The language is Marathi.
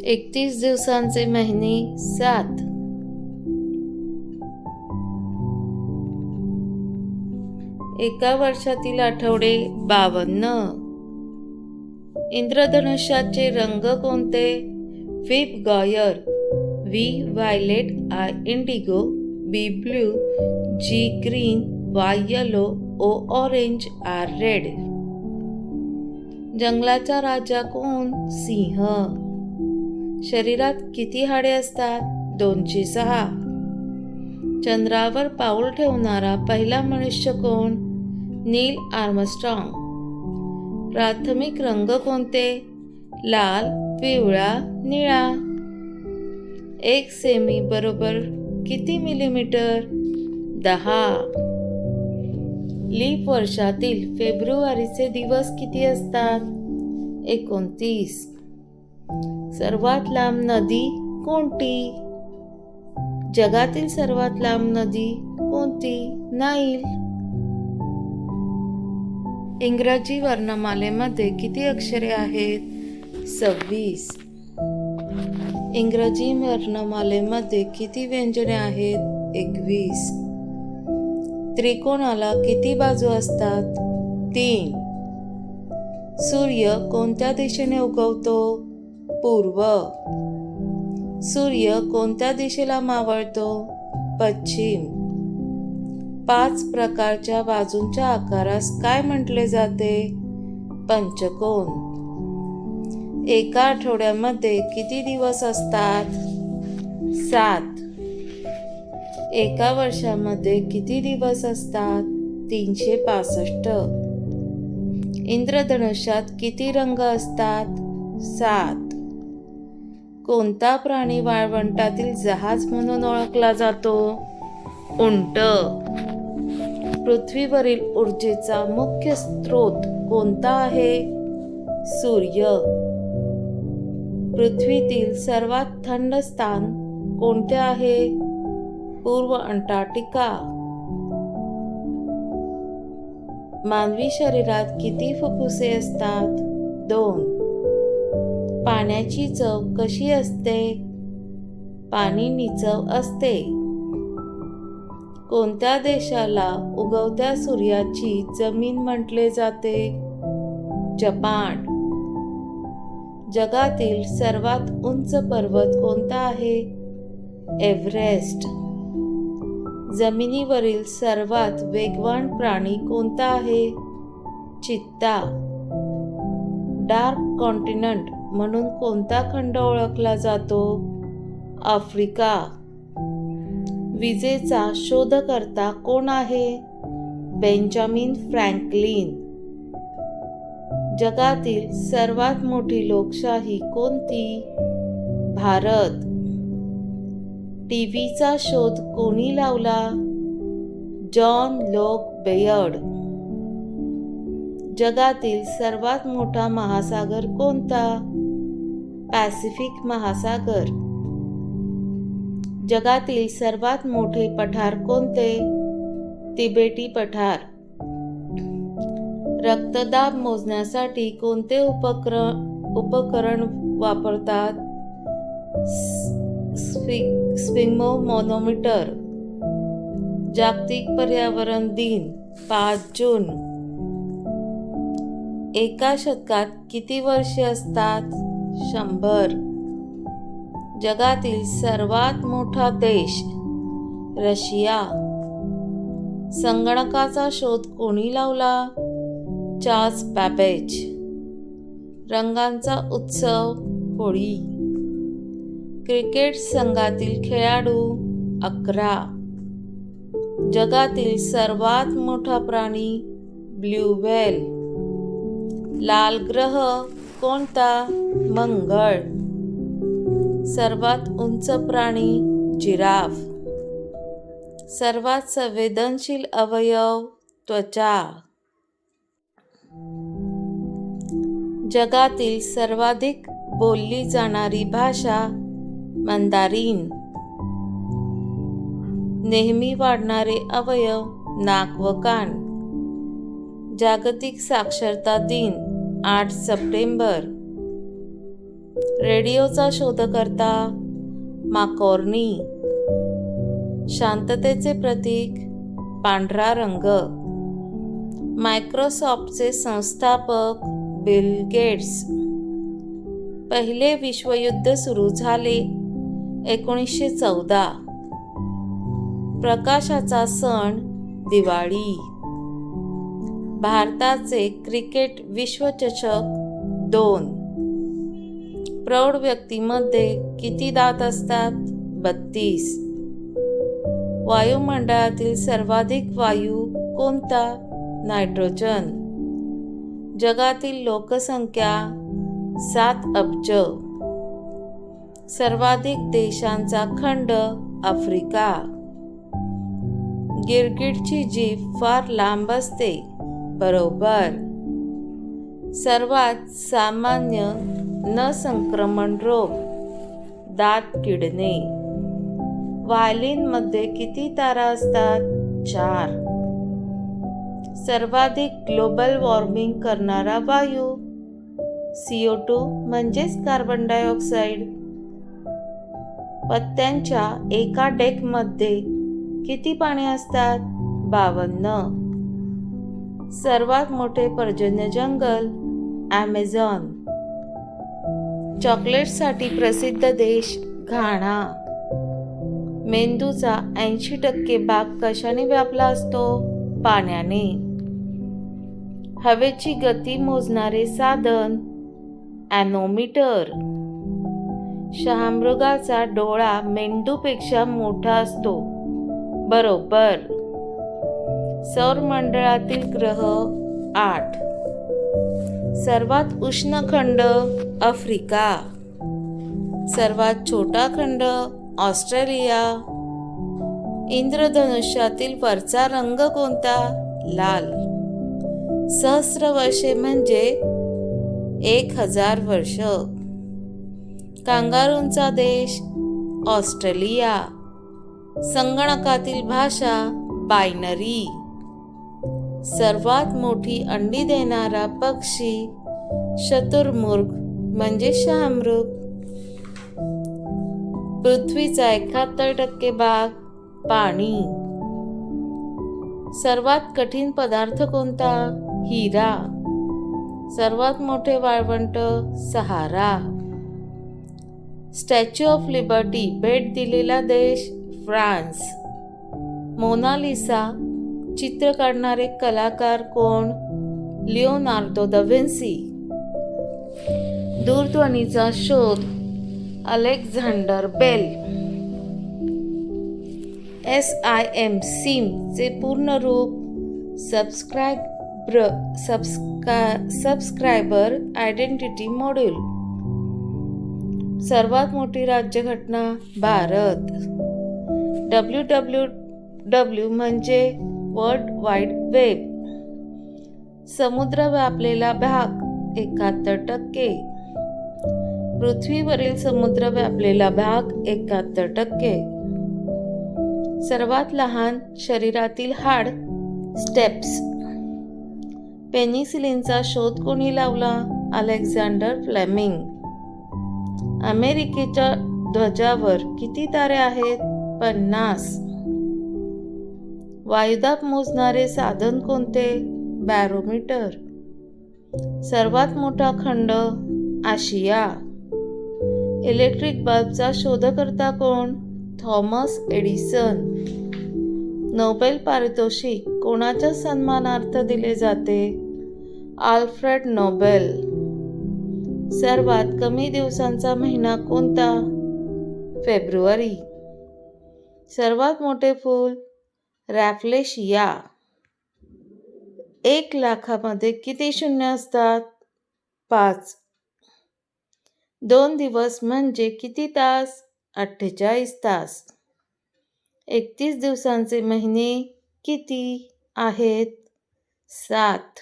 31 दिवसांचे महिने 7. एका वर्षातील आठवडे 52. इंद्रधनुष्याचे रंग कोणते? व्ही गॉयर, V violet, I indigo, B blue, G green, Y yellow, O orange, R red. जंगलाचा राजा कोण? सिंह. शरीरात किती हाडे असतात? 206. चंद्रावर पाऊल ठेवणारा पहिला मनुष्य कोण? नील आर्मस्ट्रॉंग. प्राथमिक रंग कोणते? लाल, पिवळा, निळा. 1 सेमी बरोबर किती मिलीमीटर? 10. लीप वर्षातील फेब्रुवारीचे दिवस किती असतात? 29. सर्वात लांब नदी कोणती? जगातील सर्वात लांब नदी कोणती? नाईल. इंग्रजी वर्णमालेमध्ये किती अक्षरे आहेत? 26. इंग्रजी वर्णमालेमध्ये किती व्यंजने आहेत? 21. त्रिकोणाला किती बाजू असतात? 3. सूर्य कोणत्या दिशेने उगवतो? पूर्व. सूर्य कोणत्या दिशेला मावळतो? पश्चिम. 5 प्रकारच्या बाजूंच्या आकारास काय म्हटले जाते? पंचकोन. एका आठवड्यामध्ये किती दिवस असतात? 7. एका वर्षामध्ये किती दिवस असतात? 365. इंद्रधनुष्यात किती रंग असतात? 7. कोणता प्राणी वाळवंटातील जहाज म्हणून ओळखला जातो? उंट. पृथ्वीवरील ऊर्जेचा मुख्य स्रोत कोणता आहे? सूर्य. पृथ्वीतील सर्वात थंड स्थान कोणते आहे? पूर्व अंटार्क्टिका. मानवी शरीरात किती फुफ्फुसे असतात? 2. पाण्याची चव कशी असते? पाणी निचव असते. कोणत्या देशाला उगवत्या सूर्याची जमीन म्हटले जाते? जपान. जगातील सर्वात उंच पर्वत कोणता आहे? एव्हरेस्ट. जमिनीवरील सर्वात वेगवान प्राणी कोणता आहे? चित्ता. डार्क कॉन्टिनेंट म्हणून कोणता खंड ओळखला जातो? आफ्रिका. विजेचा शोधकर्ता कोण आहे? Benjamin Franklin. जगातील सर्वात मोठी लोकशाही कोणती? भारत. टीव्हीचा शोध कोणी लावला? जॉन लोक बेयर्ड. जगातील सर्वात मोठा महासागर कोणता? पॅसिफिक महासागर. जगातील सर्वात मोठे पठार कोणते? तिबेटी पठार. रक्तदाब मोजण्यासाठी कोणते उपकरण वापरतात? स्फिग्मोमॅनोमीटर. जागतिक पर्यावरण दिन 5 जून. एका शतकात किती वर्षे असतात? 100. जगातील सर्वात मोठा देश रशिया. संगणकाचा शोध कोणी लावला? Charles Babbage. रंगांचा उत्सव होळी. क्रिकेट संघातील खेळाडू 11. जगातील सर्वात मोठा प्राणी ब्ल्यू व्हेल. लाल ग्रह कोणता? मंगळ. सर्वात उंच प्राणी जिराफ. सर्वात संवेदनशील अवयव त्वचा. जगातील सर्वाधिक बोलली जाणारी भाषा मंदारिन. नेहमी वाढणारे अवयव नाक व कान. जागतिक साक्षरता दिन 8 सप्टेंबर. रेडिओचा शोधकर्ता माकॉर्नी. शांततेचे प्रतीक पांढरा रंग. मायक्रोसॉफ्टचे संस्थापक बिल गेट्स. पहिले विश्वयुद्ध सुरू झाले 1914. प्रकाशाचा सण दिवाळी. भारताचे क्रिकेट विश्वचषक 2. प्रौढ व्यक्तीमध्ये किती दात असतात? 32. वायुमंडळातील सर्वाधिक वायू कोणता? नायट्रोजन. जगातील लोकसंख्या 7 अब्ज. सर्वाधिक देशांचा खंड आफ्रिका. गिरगिटची जीभ फार लांब असते. बरोबर. सर्वात सामान्य न संक्रमण रोग दात किडणे. व्हायोलिनमध्ये किती तारा असतात? 4. सर्वाधिक ग्लोबल वॉर्मिंग करणारा वायू CO2 म्हणजेच कार्बन डायऑक्साईड. पत्त्यांच्या एका डेकमध्ये किती पाने असतात? 52. सर्वात मोठे पर्जन्य जंगल ॲमेझॉन. चॉकलेटसाठी प्रसिद्ध देश घाना. मेंदूचा 80% भाग कशाने व्यापला असतो? पाण्याने. हवेची गती मोजणारे साधन ॲनोमीटर. शहामृगाचा डोळा मेंदूपेक्षा मोठा असतो. बरोबर. सौरमंडळातील ग्रह 8. सर्वात उष्ण खंड आफ्रिका. सर्वात छोटा खंड ऑस्ट्रेलिया. इंद्रधनुष्यातील वरचा रंग कोणता? लाल. सहस्र वर्षे म्हणजे 1000 वर्ष. कांगारूंचा देश ऑस्ट्रेलिया. संगणकातील भाषा बायनरी. सर्वात मोठी अंडी देणारा पक्षी शतुरमुर्ग म्हणजे शहामृग. पृथ्वीचा 71% भाग पाणी. सर्वात कठीण पदार्थ कोणता? हिरा. सर्वात मोठे वाळवंट सहारा. स्टॅच्यू ऑफ लिबर्टी भेट दिलेला देश फ्रान्स. मोनालिसा चित्र काढणारे कलाकार कोण? लिओनार्दो दा विन्सी. दूरध्वनीचा शोध अलेक्झांडर बेल. SIM चे पूर्ण रूप सबस्क्रायबर आयडेंटिटी मॉड्यूल. सर्वात मोठी राज्यघटना भारत. WWW म्हणजे वर्ल्ड वाईड वेब. समुद्र व्यापलेला भाग 71%. पृथ्वीवरील समुद्र व्यापलेला भाग 71%. सर्वात लहान शरीरातील हाड स्टेप्स. पेनिसिलिनचा शोध कोणी लावला? Alexander Fleming. अमेरिकेच्या ध्वजावर किती तारे आहेत? 50. वायुदाब मोजणारे साधन कोणते? बॅरोमीटर. सर्वात मोठा खंड आशिया. इलेक्ट्रिक बल्बचा शोधकर्ता कोण? Thomas Edison. नोबेल पारितोषिक कोणाच्या सन्मानार्थ दिले जाते? Alfred Nobel. सर्वात कमी दिवसांचा महिना कोणता? फेब्रुवारी. सर्वात मोठे फूल रॅफलेशिया. 1 लाखामध्ये किती शून्य असतात? 5. 2 दिवस म्हणजे किती तास? 48 तास. 31 दिवसांचे महिने किती आहेत? 7.